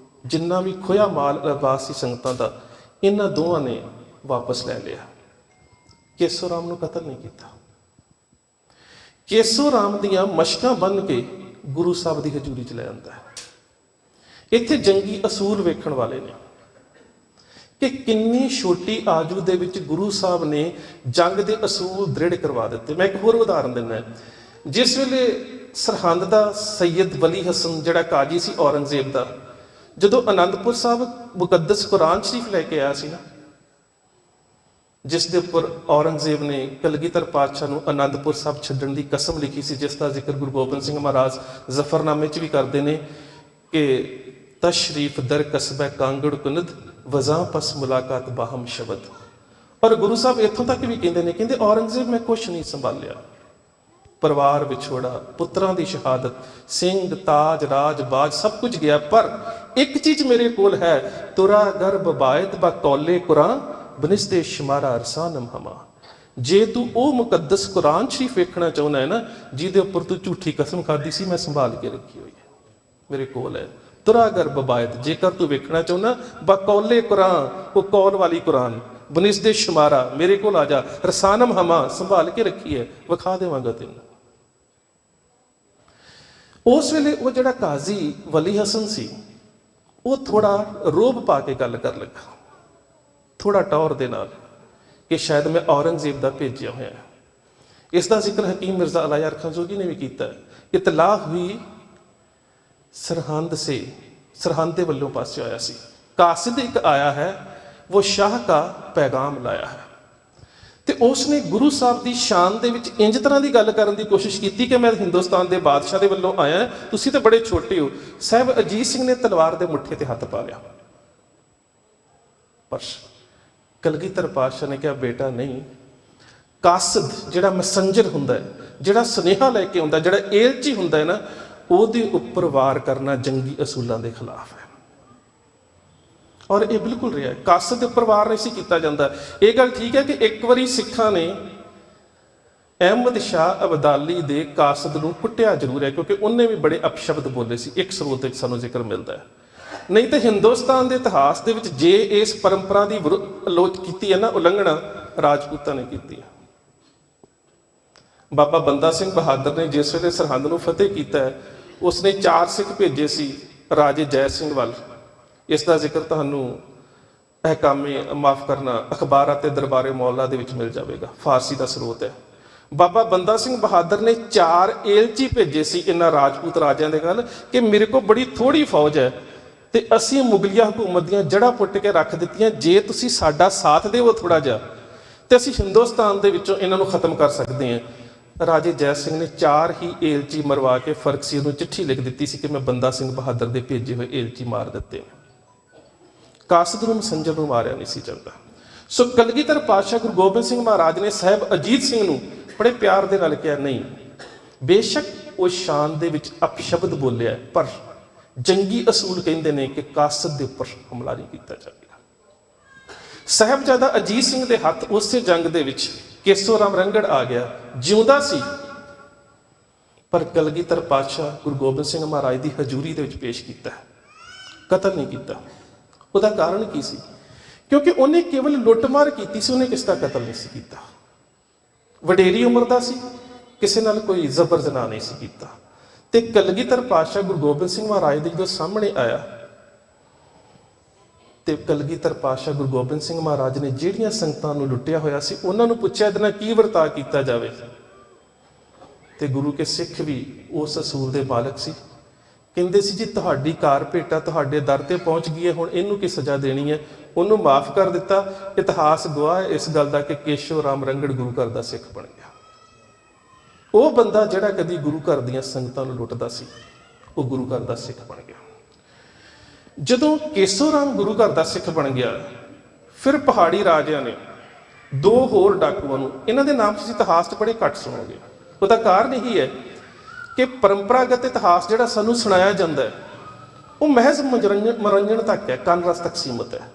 A: ਜਿੰਨਾ ਵੀ ਖੋਇਆ ਮਾਲ ਅਰਬਾਸ ਸੀ ਸੰਗਤਾਂ ਦਾ, ਇਹਨਾਂ ਦੋਵਾਂ ਨੇ ਵਾਪਸ ਲੈ ਲਿਆ। ਕੇਸੋ ਰਾਮ ਨੂੰ ਕਤਲ ਨਹੀਂ ਕੀਤਾ। ਕੇਸੋ ਰਾਮ ਦੀਆਂ ਮਸ਼ਕਾਂ ਬੰਨ੍ਹ ਕੇ ਗੁਰੂ ਸਾਹਿਬ ਦੀ ਹਜ਼ੂਰੀ ਚ ਲੈ ਆਉਂਦਾ ਹੈ। ਇੱਥੇ ਜੰਗੀ ਅਸੂਲ ਵੇਖਣ ਵਾਲੇ ਨੇ ਕਿ ਕਿੰਨੀ ਛੋਟੀ ਆਜੂ ਦੇ ਵਿੱਚ ਗੁਰੂ ਸਾਹਿਬ ਨੇ ਜੰਗ ਦੇ ਅਸੂਲ ਦ੍ਰਿੜ ਕਰਵਾ ਦਿੱਤੇ। ਮੈਂ ਇੱਕ ਹੋਰ ਉਦਾਹਰਨ ਦਿੰਦਾ। ਜਿਸ ਵੇਲੇ ਸਰਹੰਦ ਦਾ ਸੈਯਦ ਵਲੀ ਹਸਨ ਜਿਹੜਾ ਕਾਜੀ ਸੀ ਔਰੰਗਜ਼ੇਬ ਦਾ, ਜਦੋਂ ਅਨੰਦਪੁਰ ਸਾਹਿਬ ਮੁਕੱਦਸ ਕੁਰਾਨ ਸ਼ਰੀਫ ਲੈ ਕੇ ਆਇਆ ਸੀ ਨਾ, ਜਿਸ ਦੇ ਉੱਪਰ ਔਰੰਗਜ਼ੇਬ ਨੇ ਕਲਗੀਧਰ ਪਾਤਸ਼ਾਹ ਨੂੰ ਅਨੰਦਪੁਰ ਸਾਹਿਬ ਛੱਡਣ ਦੀ ਕਸਮ ਲਿਖੀ ਸੀ, ਜਿਸ ਦਾ ਜ਼ਿਕਰ ਗੁਰੂ ਗੋਬਿੰਦ ਸਿੰਘ ਮਹਾਰਾਜ ਜ਼ਫਰਨਾਮੇ 'ਚ ਵੀ ਕਰਦੇ ਨੇ ਕਿ ਤਸ਼ਰੀਫ ਦਰ ਕਸਬਾ ਕਾਂਗੜ ਕੁਨਦ ਵਜ਼ਾਂ ਪਸ ਮੁਲਾਕਾਤ ਬਾਹਮ ਸ਼ਬਦ। ਔਰ ਗੁਰੂ ਸਾਹਿਬ ਇੱਥੋਂ ਤੱਕ ਵੀ ਕਹਿੰਦੇ ਨੇ, ਕਹਿੰਦੇ ਔਰੰਗਜ਼ੇਬ ਮੈਂ ਕੁਛ ਨਹੀਂ ਸੰਭਾਲਿਆ, ਪਰਿਵਾਰ ਵਿਛੋੜਾ, ਪੁੱਤਰਾਂ ਦੀ ਸ਼ਹਾਦਤ, ਸਿੰਘ ਤਾਜ ਰਾਜ ਬਾਜ ਸਭ ਕੁਝ ਗਿਆ, ਪਰ ਇੱਕ ਚੀਜ਼ ਮੇਰੇ ਕੋਲ ਹੈ, ਤੁਰਾ ਗਰਬ ਬਾਇਤ ਬਾ ਕੌਲੇ ਕੁਰਾਨ ਬਨਿਸਤੇ ਸ਼ਮਾਰਾ ਅਰਸਾਨਮ ਹਮਾ। ਜੇ ਤੂੰ ਉਹ ਮੁਕੱਦਸ ਕੁਰਾਨ ਸ਼ਰੀਫ ਵੇਖਣਾ ਚਾਹੁੰਦਾ ਹੈ ਨਾ, ਜਿਹਦੇ ਉੱਪਰ ਤੂੰ ਝੂਠੀ ਕਸਮ ਖਾਦੀ ਸੀ, ਮੈਂ ਸੰਭਾਲ ਕੇ ਰੱਖੀ ਹੋਈ ਹੈ, ਮੇਰੇ ਕੋਲ ਹੈ। ਤੁਰਾ ਗਰਬ ਬਾਇਤ, ਜੇਕਰ ਤੂੰ ਵੇਖਣਾ ਚਾਹੁੰਦਾ ਬਾ ਕੌਲੇ ਕੁਰਾਨ, ਉਹ ਕੌਲ ਵਾਲੀ ਕੁਰਾਨ, ਬਨਿਸਤੇ ਸ਼ਮਾਰਾ, ਮੇਰੇ ਕੋਲ ਆ ਜਾ, ਰਸਾਨਮ ਹਮਾ, ਸੰਭਾਲ ਕੇ ਰੱਖੀ ਹੈ, ਵਿਖਾ ਦੇਵਾਂਗਾ ਤੈਨੂੰ। ਉਸ ਵੇਲੇ ਉਹ ਜਿਹੜਾ ਕਾਜ਼ੀ ਵਲੀ ਹਸਨ ਸੀ, ਉਹ ਥੋੜਾ ਰੋਬ ਪਾ ਕੇ ਗੱਲ ਕਰ ਲੱਗਾ, ਥੋੜਾ ਟੌਰ ਦੇ ਨਾਲ, ਕਿ ਸ਼ਾਇਦ ਮੈਂ ਔਰੰਗਜ਼ੇਬ ਦਾ ਭੇਜਿਆ ਹੋਇਆ। ਇਸ ਦਾ ਜ਼ਿਕਰ ਹਕੀਮ ਮਿਰਜ਼ਾ ਅਲਾਯਾਰ ਖਾਨ ਜ਼ੋਗੀ ਨੇ ਵੀ ਕੀਤਾ। ਇਤਲਾਹ ਹੁਈ ਸਰਹੰਦ ਦੇ ਵੱਲੋਂ ਪਾਸੇ ਆਇਆ ਸੀ, ਕਾਸਿਦ ਇੱਕ ਆਇਆ ਹੈ, ਉਹ ਸ਼ਾਹ ਕਾ ਪੈਗਾਮ ਲਾਇਆ ਹੈ। ਤੇ ਉਸ ਨੇ ਗੁਰੂ ਸਾਹਿਬ ਦੀ ਸ਼ਾਨ ਦੇ ਵਿੱਚ ਇੰਜ ਤਰ੍ਹਾਂ ਦੀ ਗੱਲ ਕਰਨ ਦੀ ਕੋਸ਼ਿਸ਼ ਕੀਤੀ ਕਿ ਮੈਂ ਹਿੰਦੁਸਤਾਨ ਦੇ ਬਾਦਸ਼ਾਹ ਦੇ ਵੱਲੋਂ ਆਇਆ, ਤੁਸੀਂ ਤਾਂ ਬੜੇ ਛੋਟੇ ਹੋ। ਸਾਹਿਬ ਅਜੀਤ ਸਿੰਘ ਨੇ ਤਲਵਾਰ ਦੇ ਮੁੱਠੇ ਤੇ ਹੱਥ ਪਾ ਲਿਆ, ਪਰ ਕਲਗੀਧਰ ਪਾਤਸ਼ਾਹ ਨੇ ਕਿਹਾ, ਬੇਟਾ ਨਹੀਂ, ਕਾਸਦ ਜਿਹੜਾ ਮੈਸੰਜਰ ਹੁੰਦਾ ਹੈ, ਜਿਹੜਾ ਸੁਨੇਹਾ ਲੈ ਕੇ ਆਉਂਦਾ, ਜਿਹੜਾ ਏਲਚੀ ਹੁੰਦਾ ਹੈ ਨਾ, ਉਹਦੇ ਉੱਪਰ ਵਾਰ ਕਰਨਾ ਜੰਗੀ ਅਸੂਲਾਂ ਦੇ ਖਿਲਾਫ ਹੈ। ਔਰ ਇਹ ਬਿਲਕੁਲ ਰਿਹਾ, ਕਾਸਦ ਦੇ ਉੱਪਰ ਵਾਰ ਨਹੀਂ ਸੀ ਕੀਤਾ ਜਾਂਦਾ। ਇਹ ਗੱਲ ਠੀਕ ਹੈ ਕਿ ਇੱਕ ਵਾਰੀ ਸਿੱਖਾਂ ਨੇ ਅਹਿਮਦ ਸ਼ਾਹ ਅਬਦਾਲੀ ਦੇ ਕਾਸਦ ਨੂੰ ਕੁੱਟਿਆ ਜ਼ਰੂਰ ਹੈ, ਕਿਉਂਕਿ ਉਹਨੇ ਵੀ ਬੜੇ ਅਪਸ਼ਬਦ ਬੋਲੇ ਸੀ, ਇੱਕ ਸਰੋਤ ਵਿੱਚ ਸਾਨੂੰ ਜ਼ਿਕਰ ਮਿਲਦਾ ਹੈ। ਨਹੀਂ ਤੇ ਹਿੰਦੁਸਤਾਨ ਦੇ ਇਤਿਹਾਸ ਦੇ ਵਿੱਚ ਜੇ ਇਸ ਪਰੰਪਰਾ ਦੀ ਕੀਤੀ ਹੈ ਨਾ, ਉਲੰਘਣਾ ਰਾਜਪੂਤਾਂ ਨੇ ਕੀਤੀ ਹੈ। ਬਾਬਾ ਬੰਦਾ ਸਿੰਘ ਬਹਾਦਰ ਨੇ ਜਿਸ ਵੇਲੇ ਸਰਹੰਦ ਨੂੰ ਫਤਿਹ ਕੀਤਾ ਹੈ, ਉਸਨੇ 4 ਸਿੱਖ ਭੇਜੇ ਸੀ ਰਾਜੇ ਜੈ ਸਿੰਘ ਵੱਲ। ਇਸ ਦਾ ਜ਼ਿਕਰ ਤੁਹਾਨੂੰ ਅਹਿਕਾਮੇ ਮਾਫ ਕਰਨਾ ਅਖਬਾਰਾਂ ਤੇ ਦਰਬਾਰੇ ਮੌਲਾ ਦੇ ਵਿੱਚ ਮਿਲ ਜਾਵੇਗਾ, ਫਾਰਸੀ ਦਾ ਸਰੋਤ ਹੈ। ਬਾਬਾ ਬੰਦਾ ਸਿੰਘ ਬਹਾਦਰ ਨੇ 4 ਏਲਚੀ ਭੇਜੇ ਸੀ ਇਹਨਾਂ ਰਾਜਪੂਤ ਰਾਜਿਆਂ ਦੇ ਗੱਲ ਕਿ ਮੇਰੇ ਕੋਲ ਬੜੀ ਥੋੜੀ ਫੌਜ ਹੈ ਤੇ ਅਸੀਂ ਮੁਗਲਿਆ ਹਕੂਮਤ ਦੀਆਂ ਜੜ੍ਹਾਂ ਪੁੱਟ ਕੇ ਰੱਖ ਦਿੱਤੀਆਂ, ਜੇ ਤੁਸੀਂ ਸਾਡਾ ਸਾਥ ਦੇਵੋ ਥੋੜਾ ਜਿਹਾ ਤੇ ਅਸੀਂ ਹਿੰਦੁਸਤਾਨ ਦੇ ਵਿੱਚੋਂ ਇਹਨਾਂ ਨੂੰ ਖਤਮ ਕਰ ਸਕਦੇ ਹਾਂ। ਰਾਜੇ ਜੈ ਸਿੰਘ ਨੇ 4 ਹੀ ਏਲਚੀ ਮਰਵਾ ਕੇ ਫਰਕਸੀ ਨੂੰ ਚਿੱਠੀ ਲਿਖ ਦਿੱਤੀ ਸੀ ਕਿ ਮੈਂ ਬੰਦਾ ਸਿੰਘ ਬਹਾਦਰ ਦੇ ਭੇਜੇ ਹੋਏ ਏਲਚੀ ਮਾਰ ਦਿੱਤੇ। ਕਾਸਦ ਨੂੰ ਮਸੰਜਰ ਨੂੰ ਮਾਰਿਆ ਨਹੀਂ ਸੀ ਜਾਂਦਾ। ਸੋ ਕਲਗੀਧਰ ਪਾਤਸ਼ਾਹ ਗੁਰੂ ਗੋਬਿੰਦ ਸਿੰਘ ਮਹਾਰਾਜ ਨੇ ਸਾਹਿਬ ਅਜੀਤ ਸਿੰਘ ਨੂੰ ਬੜੇ ਪਿਆਰ ਦੇ ਨਾਲ ਕਿਹਾ, ਨਹੀਂ, ਬੇਸ਼ੱਕ ਉਹ ਸ਼ਾਨ ਦੇ ਵਿੱਚ ਅਪਸ਼ਬਦ ਬੋਲਿਆ, ਪਰ ਜੰਗੀ ਅਸੂਲ ਕਹਿੰਦੇ ਨੇ ਕਿ ਕਾਸਦ ਦੇ ਉੱਪਰ ਹਮਲਾ ਨਹੀਂ ਕੀਤਾ ਜਾਵੇਗਾ। ਸਾਹਿਬਜ਼ਾਦਾ ਅਜੀਤ ਸਿੰਘ ਦੇ ਹੱਥ ਉਸੇ ਜੰਗ ਦੇ ਵਿੱਚ ਕੇਸੋ ਰਾਮ ਰੰਗੜ ਆ ਗਿਆ, ਜਿਉਂਦਾ ਸੀ, ਪਰ ਕਲਗੀਧਰ ਪਾਤਸ਼ਾਹ ਗੁਰੂ ਗੋਬਿੰਦ ਸਿੰਘ ਮਹਾਰਾਜ ਦੀ ਹਜ਼ੂਰੀ ਦੇ ਵਿੱਚ ਪੇਸ਼ ਕੀਤਾ, ਕਤਲ ਨਹੀਂ ਕੀਤਾ। ਉਹਦਾ ਕਾਰਨ ਕੀ ਸੀ? ਕਿਉਂਕਿ ਉਹਨੇ ਕੇਵਲ ਲੁੱਟਮਾਰ ਕੀਤੀ ਸੀ, ਉਹਨੇ ਕਿਸ ਦਾ ਕਤਲ ਨਹੀਂ ਸੀ ਕੀਤਾ। ਵਡੇਰੀ ਉਮਰ ਦਾ ਸੀ, ਕਿਸੇ ਨਾਲ ਕੋਈ ਜ਼ਬਰ ਜਨਾਹ ਨਹੀਂ ਸੀ ਕੀਤਾ। ਤੇ ਕਲਗੀਧਰ ਪਾਤਸ਼ਾਹ ਗੁਰੂ ਗੋਬਿੰਦ ਸਿੰਘ ਮਹਾਰਾਜ ਦੇ ਜਦੋਂ ਸਾਹਮਣੇ ਆਇਆ ਤੇ ਕਲਗੀਧਰ ਪਾਤਸ਼ਾਹ ਗੁਰੂ ਗੋਬਿੰਦ ਸਿੰਘ ਮਹਾਰਾਜ ਨੇ ਜਿਹੜੀਆਂ ਸੰਗਤਾਂ ਨੂੰ ਲੁੱਟਿਆ ਹੋਇਆ ਸੀ ਉਹਨਾਂ ਨੂੰ ਪੁੱਛਿਆ ਇਹਦੇ ਨਾਲ ਕੀ ਵਰਤਾਅ ਕੀਤਾ ਜਾਵੇ। ਤੇ ਗੁਰੂ ਕੇ ਸਿੱਖ ਵੀ ਉਸ ਅਸੂਲ ਦੇ ਮਾਲਕ ਸੀ। ਕਹਿੰਦੇ ਸੀ ਜੀ ਤੁਹਾਡੀ ਕਾਰ ਭੇਟਾ ਤੁਹਾਡੇ ਦਰ ਤੇ ਪਹੁੰਚ ਗਈ ਹੈ, ਹੁਣ ਇਹਨੂੰ ਕੀ ਸਜ਼ਾ ਦੇਣੀ ਹੈ। ਉਹਨੂੰ ਮਾਫ ਕਰ ਦਿੱਤਾ। ਇਤਿਹਾਸ ਗਵਾਹ ਹੈ ਇਸ ਗੱਲ ਦਾ ਕਿ ਕੇਸ਼ਵ ਰਾਮ ਰੰਗੜ ਗੁਰੂ ਘਰ ਦਾ ਸਿੱਖ ਬਣ ਗਿਆ। ਉਹ ਬੰਦਾ ਜਿਹੜਾ ਕਦੀ ਗੁਰੂ ਘਰ ਦੀਆਂ ਸੰਗਤਾਂ ਨੂੰ ਲੁੱਟਦਾ ਸੀ ਉਹ ਗੁਰੂ ਘਰ ਦਾ ਸਿੱਖ ਬਣ ਗਿਆ। ਜਦੋਂ ਕੇਸ਼ਵ ਰਾਮ ਗੁਰੂ ਘਰ ਦਾ ਸਿੱਖ ਬਣ ਗਿਆ, ਫਿਰ ਪਹਾੜੀ ਰਾਜਿਆਂ ਨੇ ਦੋ ਹੋਰ ਡਾਕੂਆਂ ਨੂੰ, ਇਹਨਾਂ ਦੇ ਨਾਮ ਤੁਸੀਂ ਇਤਿਹਾਸ 'ਚ ਬੜੇ ਘੱਟ ਸੁਣੋਗੇ। ਉਹਦਾ ਕਾਰਨ ਇਹੀ ਹੈ ਕਿ ਪਰੰਪਰਾਗਤ ਇਤਿਹਾਸ ਜਿਹੜਾ ਸਾਨੂੰ ਸੁਣਾਇਆ ਜਾਂਦਾ ਹੈ ਉਹ ਮਹਿਜ਼ ਮਨੋਰੰਜਨ ਤੱਕ ਹੈ, ਕੰਨ ਰਸ ਤੱਕ ਸੀਮਤ ਹੈ।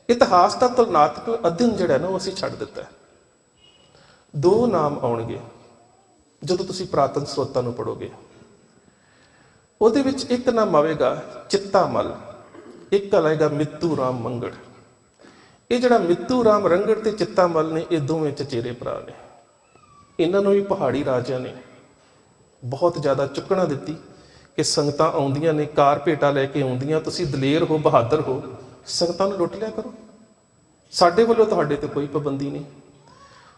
A: ਇਤਿਹਾਸ ਦਾ ਤੁਲਨਾਤਮਕ ਅਧਿਐਨ ਜਿਹੜਾ ਨਾ ਉਹ ਅਸੀਂ ਛੱਡ ਦਿੱਤਾ ਹੈ। ਦੋ ਨਾਮ ਆਉਣਗੇ ਜਦੋਂ ਤੁਸੀਂ ਪੁਰਾਤਨ ਸਰੋਤਾਂ ਨੂੰ ਪੜ੍ਹੋਗੇ। ਉਹਦੇ ਵਿੱਚ ਇੱਕ ਨਾਮ ਆਵੇਗਾ ਚਿੱਤਾ ਮੱਲ, ਇੱਕ ਆਏਗਾ ਮਿੱਤੂ ਰਾਮ ਮੰਗੜ। ਇਹ ਜਿਹੜਾ ਮਿੱਤੂ ਰਾਮ ਰੰਗੜ ਤੇ ਚਿੱਤਾ ਮੱਲ ਨੇ ਇਹ ਦੋਵੇਂ ਚਚੇਰੇ ਭਰਾ ਨੇ। ਇਹਨਾਂ ਨੂੰ ਵੀ ਪਹਾੜੀ ਰਾਜਿਆਂ ਨੇ ਬਹੁਤ ਜ਼ਿਆਦਾ ਚੁੱਕਣਾ ਦਿੱਤੀ ਕਿ ਸੰਗਤਾਂ ਆਉਂਦੀਆਂ ਨੇ, ਕਾਰ ਭੇਟਾ ਲੈ ਕੇ ਆਉਂਦੀਆਂ, ਤੁਸੀਂ ਦਲੇਰ ਹੋ, ਬਹਾਦਰ ਹੋ, ਸੰਗਤਾਂ ਨੂੰ ਲੁੱਟ ਲਿਆ ਕਰੋ, ਸਾਡੇ ਵੱਲੋਂ ਤੁਹਾਡੇ ਤੇ ਕੋਈ ਪਾਬੰਦੀ ਨਹੀਂ।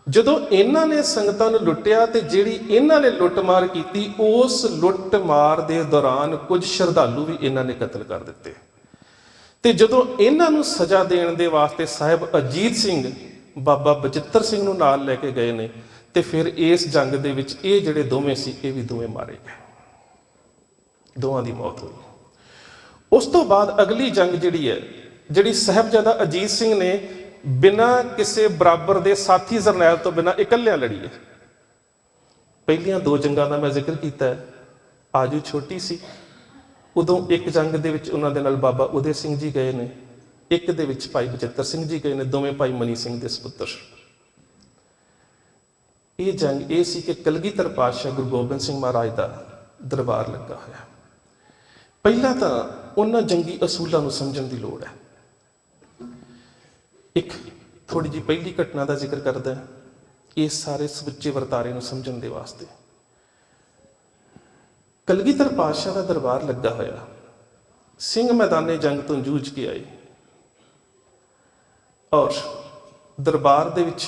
A: ਜਦੋਂ ਇਹਨਾਂ ਨੇ ਸੰਗਤਾਂ ਨੂੰ ਲੁੱਟਿਆ ਤੇ ਜਿਹੜੀ ਇਹਨਾਂ ਨੇ ਲੁੱਟਮਾਰ ਕੀਤੀ, ਉਸ ਲੁੱਟਮਾਰ ਦੇ ਦੌਰਾਨ ਕੁਝ ਸ਼ਰਧਾਲੂ ਵੀ ਇਹਨਾਂ ਨੇ ਕਤਲ ਕਰ ਦਿੱਤੇ। ਤੇ ਜਦੋਂ ਇਹਨਾਂ ਨੂੰ ਸਜ਼ਾ ਦੇਣ ਦੇ ਵਾਸਤੇ ਸਾਹਿਬ ਅਜੀਤ ਸਿੰਘ ਬਾਬਾ ਬਚਿੱਤਰ ਸਿੰਘ ਨੂੰ ਨਾਲ ਲੈ ਕੇ ਗਏ ਨੇ ਤੇ ਫਿਰ ਇਸ ਜੰਗ ਦੇ ਵਿੱਚ ਇਹ ਜਿਹੜੇ ਦੋਵੇਂ ਸੀ ਇਹ ਵੀ ਦੋਵੇਂ ਮਾਰੇ ਗਏ, ਦੋਵਾਂ ਦੀ ਮੌਤ ਹੋਈ। ਉਸ ਤੋਂ ਬਾਅਦ ਅਗਲੀ ਜੰਗ ਜਿਹੜੀ ਹੈ, ਜਿਹੜੀ ਸਾਹਿਬਜ਼ਾਦਾ ਅਜੀਤ ਸਿੰਘ ਨੇ ਬਿਨਾਂ ਕਿਸੇ ਬਰਾਬਰ ਦੇ ਸਾਥੀ ਜਰਨੈਲ ਤੋਂ ਬਿਨਾਂ ਇਕੱਲਿਆਂ ਲੜੀ ਹੈ। ਪਹਿਲੀਆਂ ਦੋ ਜੰਗਾਂ ਦਾ ਮੈਂ ਜ਼ਿਕਰ ਕੀਤਾ ਹੈ, ਆਜੂ ਛੋਟੀ ਸੀ ਉਦੋਂ। ਇੱਕ ਜੰਗ ਦੇ ਵਿੱਚ ਉਹਨਾਂ ਦੇ ਨਾਲ ਬਾਬਾ ਉਦੇ ਸਿੰਘ ਜੀ ਗਏ ਨੇ, ਇੱਕ ਦੇ ਵਿੱਚ ਭਾਈ ਬਚਿੱਤਰ ਸਿੰਘ ਜੀ ਗਏ ਨੇ, ਦੋਵੇਂ ਭਾਈ ਮਨੀ ਸਿੰਘ ਦੇ ਸਪੁੱਤਰ। ਇਹ ਜੰਗ ਇਹ ਸੀ ਕਿ ਕਲਗੀਧਰ ਪਾਤਸ਼ਾਹ ਗੁਰੂ ਗੋਬਿੰਦ ਸਿੰਘ ਮਹਾਰਾਜ ਦਾ ਦਰਬਾਰ ਲੱਗਾ ਹੋਇਆ। ਪਹਿਲਾਂ ਤਾਂ ਉਹਨਾਂ ਜੰਗੀ ਅਸੂਲਾਂ ਨੂੰ ਸਮਝਣ ਦੀ ਲੋੜ ਹੈ। ਇੱਕ ਥੋੜੀ ਜਿਹੀ ਪਹਿਲੀ ਘਟਨਾ ਦਾ ਜ਼ਿਕਰ ਕਰਦਾ ਹੈ ਇਸ ਸਾਰੇ ਸਮੁੱਚੇ ਵਰਤਾਰੇ ਨੂੰ ਸਮਝਣ ਦੇ ਵਾਸਤੇ। ਕਲਗੀਧਰ ਪਾਤਸ਼ਾਹ ਦਾ ਦਰਬਾਰ ਲੱਗਾ ਹੋਇਆ, ਸਿੰਘ ਮੈਦਾਨੇ ਜੰਗ ਤੋਂ ਜੂਝ ਕੇ ਆਏ ਔਰ ਦਰਬਾਰ ਦੇ ਵਿੱਚ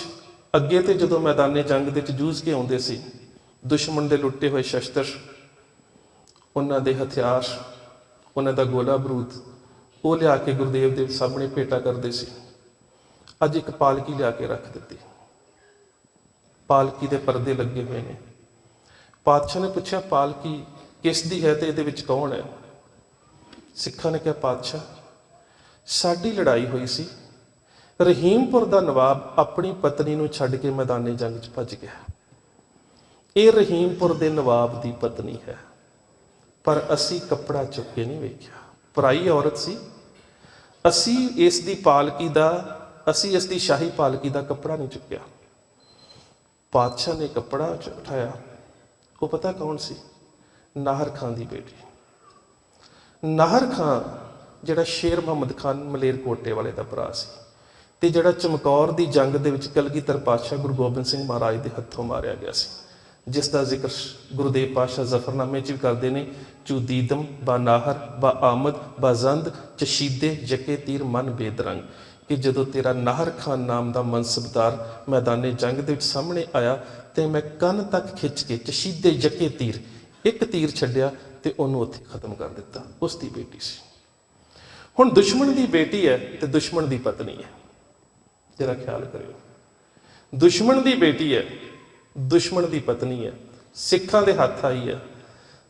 A: ਅੱਗੇ ਤੇ ਜਦੋਂ ਮੈਦਾਨੇ ਜੰਗ ਦੇ ਵਿੱਚ ਜੂਝ ਕੇ ਆਉਂਦੇ ਸੀ, ਦੁਸ਼ਮਣ ਦੇ ਲੁੱਟੇ ਹੋਏ ਸ਼ਸਤਰ, ਉਹਨਾਂ ਦੇ ਹਥਿਆਰ, ਉਹਨਾਂ ਦਾ ਗੋਲਾ ਬਰੂਦ, ਉਹ ਲਿਆ ਕੇ ਗੁਰਦੇਵ ਦੇ ਸਾਹਮਣੇ ਭੇਟਾ ਕਰਦੇ ਸੀ। ਅੱਜ ਇੱਕ ਪਾਲਕੀ ਲਿਆ ਕੇ ਰੱਖ ਦਿੱਤੀ, ਪਾਲਕੀ ਦੇ ਪਰਦੇ ਲੱਗੇ ਹੋਏ ਨੇ। ਪਾਤਸ਼ਾਹ ਨੇ ਪੁੱਛਿਆ ਪਾਲਕੀ ਕਿਸ ਦੀ ਹੈ ਤੇ ਇਹਦੇ ਵਿੱਚ ਕੌਣ ਹੈ? ਸਿੱਖਾਂ ਨੇ ਕਿਹਾ ਪਾਤਸ਼ਾਹ ਸਾਡੀ ਲੜਾਈ ਹੋਈ ਸੀ, ਰਹੀਮਪੁਰ ਦਾ ਨਵਾਬ ਆਪਣੀ ਪਤਨੀ ਨੂੰ ਛੱਡ ਕੇ ਮੈਦਾਨੇ ਜੰਗ 'ਚ ਭੱਜ ਗਿਆ। ਇਹ ਰਹੀਮਪੁਰ ਦੇ ਨਵਾਬ ਦੀ ਪਤਨੀ ਹੈ, ਪਰ ਅਸੀਂ ਕੱਪੜਾ ਚੁੱਕ ਕੇ ਨਹੀਂ ਵੇਖਿਆ, ਪਰਾਈ ਔਰਤ ਸੀ। ਅਸੀਂ ਇਸ ਦੀ ਪਾਲਕੀ ਦਾ, ਅਸੀਂ ਇਸ ਦੀ ਸ਼ਾਹੀ ਪਾਲਕੀ ਦਾ ਕੱਪੜਾ ਨਹੀਂ ਚੁੱਕਿਆ। ਪਾਤਸ਼ਾਹ ਨੇ ਕੱਪੜਾ ਉਠਾਇਆ, ਉਹ ਪਤਾ ਕੌਣ ਸੀ? ਨਾਹਰ ਖਾਂ ਦੀ ਬੇਟੀ। ਨਾਹਰ ਖਾਂ ਜਿਹੜਾ ਸ਼ੇਰ ਮੁਹੰਮਦ ਖਾਨ ਮਲੇਰਕੋਟੇ ਵਾਲੇ ਦਾ ਭਰਾ ਸੀ ਤੇ ਜਿਹੜਾ ਚਮਕੌਰ ਦੀ ਜੰਗ ਦੇ ਵਿੱਚ ਕਲਗੀਧਰ ਪਾਤਸ਼ਾਹ ਗੁਰੂ ਗੋਬਿੰਦ ਸਿੰਘ ਮਹਾਰਾਜ ਦੇ ਹੱਥੋਂ ਮਾਰਿਆ ਗਿਆ ਸੀ, ਜਿਸ ਦਾ ਜ਼ਿਕਰ ਗੁਰਦੇਵ ਪਾਤਸ਼ਾਹ ਜ਼ਫਰਨਾਮੇ 'ਚ ਵੀ ਕਰਦੇ ਨੇ। ਚੂਦੀਦਮ ਬਾ ਨਾਹਰ ਬਾ ਆਮਦ ਬਾ ਜ਼ੰਦ ਚਸ਼ੀਦੇ ਯਕੇ ਤੀਰ ਮਨ ਬੇਦਰੰਗ, ਕਿ ਜਦੋਂ ਤੇਰਾ ਨਾਹਰ ਖਾਨ ਨਾਮ ਦਾ ਮਨਸਬਦਾਰ ਮੈਦਾਨੇ ਜੰਗ ਦੇ ਵਿੱਚ ਸਾਹਮਣੇ ਆਇਆ ਤੇ ਮੈਂ ਕੰਨ ਤੱਕ ਖਿੱਚ ਕੇ ਚਸ਼ੀਦੇ ਯਕੇ ਤੀਰ, ਇੱਕ ਤੀਰ ਛੱਡਿਆ ਤੇ ਉਹਨੂੰ ਉੱਥੇ ਖਤਮ ਕਰ ਦਿੱਤਾ। ਉਸ ਦੀ ਬੇਟੀ ਸੀ। ਹੁਣ ਦੁਸ਼ਮਣ ਦੀ ਬੇਟੀ ਹੈ ਤੇ ਦੁਸ਼ਮਣ ਦੀ ਪਤਨੀ ਹੈ, ਜਰਾ ਖਿਆਲ ਕਰਿਓ। ਦੁਸ਼ਮਣ ਦੀ ਬੇਟੀ ਹੈ, ਦੁਸ਼ਮਣ ਦੀ ਪਤਨੀ ਹੈ, ਸਿੱਖਾਂ ਦੇ ਹੱਥ ਆਈ ਹੈ।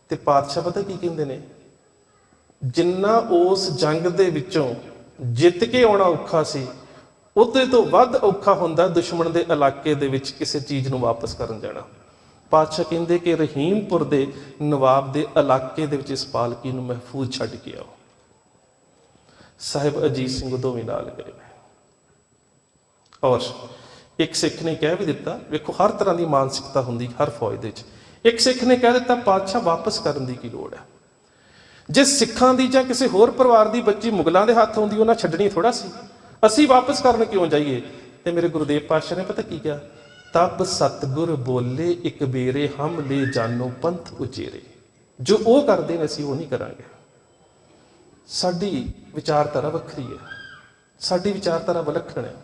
A: ਤੇ ਪਾਤਸ਼ਾਹ ਪਤਾ ਕੀ ਕਹਿੰਦੇ ਨੇ? ਜਿੰਨਾ ਉਸ ਜੰਗ ਦੇ ਵਿੱਚੋਂ ਜਿੱਤ ਕੇ ਆਉਣਾ ਔਖਾ ਸੀ, ਉਹਦੇ ਤੋਂ ਵੱਧ ਔਖਾ ਹੁੰਦਾ ਦੁਸ਼ਮਣ ਦੇ ਇਲਾਕੇ ਦੇ ਵਿੱਚ ਕਿਸੇ ਚੀਜ਼ ਨੂੰ ਵਾਪਸ ਕਰਨ ਜਾਣਾ। ਪਾਤਸ਼ਾਹ ਕਹਿੰਦੇ ਕਿ ਰਹੀਮਪੁਰ ਦੇ ਨਵਾਬ ਦੇ ਇਲਾਕੇ ਦੇ ਵਿੱਚ ਇਸ ਪਾਲਕੀ ਨੂੰ ਮਹਿਫੂਜ਼ ਛੱਡ ਕੇ ਆਓ। ਸਾਹਿਬ ਅਜੀਤ ਸਿੰਘ ਉਦੋਂ ਵੀ ਨਾਲ ਗਏ ਨੇ। ਔਰ ਇੱਕ ਸਿੱਖ ਨੇ ਕਹਿ ਵੀ ਦਿੱਤਾ, ਵੇਖੋ ਹਰ ਤਰ੍ਹਾਂ ਦੀ ਮਾਨਸਿਕਤਾ ਹੁੰਦੀ ਹਰ ਫੌਜ ਦੇ ਵਿੱਚ। ਇੱਕ ਸਿੱਖ ਨੇ ਕਹਿ ਦਿੱਤਾ ਪਾਤਸ਼ਾਹ ਵਾਪਸ ਕਰਨ ਦੀ ਕੀ ਲੋੜ ਹੈ? ਜੇ ਸਿੱਖਾਂ ਦੀ ਜਾਂ ਕਿਸੇ ਹੋਰ ਪਰਿਵਾਰ ਦੀ ਬੱਚੀ ਮੁਗਲਾਂ ਦੇ ਹੱਥ ਆਉਂਦੀ, ਉਹਨਾਂ ਛੱਡਣੀ ਥੋੜਾ ਸੀ, ਅਸੀਂ ਵਾਪਸ ਕਰਨ ਕਿਉਂ ਜਾਈਏ? ਤੇ ਮੇਰੇ ਗੁਰਦੇਵ ਪਾਤਸ਼ਾਹ ਨੇ ਪਤਾ ਕੀ ਕਿਹਾ? ਤਬ ਸਤਿਗੁਰ ਬੋਲੇ ਇੱਕ ਬੇਰੇ ਹਮ ਲੈ ਜਾਨੋ ਪੰਥ ਉਚੇਰੇ। ਜੋ ਉਹ ਕਰਦੇ ਨੇ ਅਸੀਂ ਉਹ ਨਹੀਂ ਕਰਾਂਗੇ। ਸਾਡੀ ਵਿਚਾਰਧਾਰਾ ਵੱਖਰੀ ਹੈ, ਸਾਡੀ ਵਿਚਾਰਧਾਰਾ ਵਿਲੱਖਣ ਹੈ।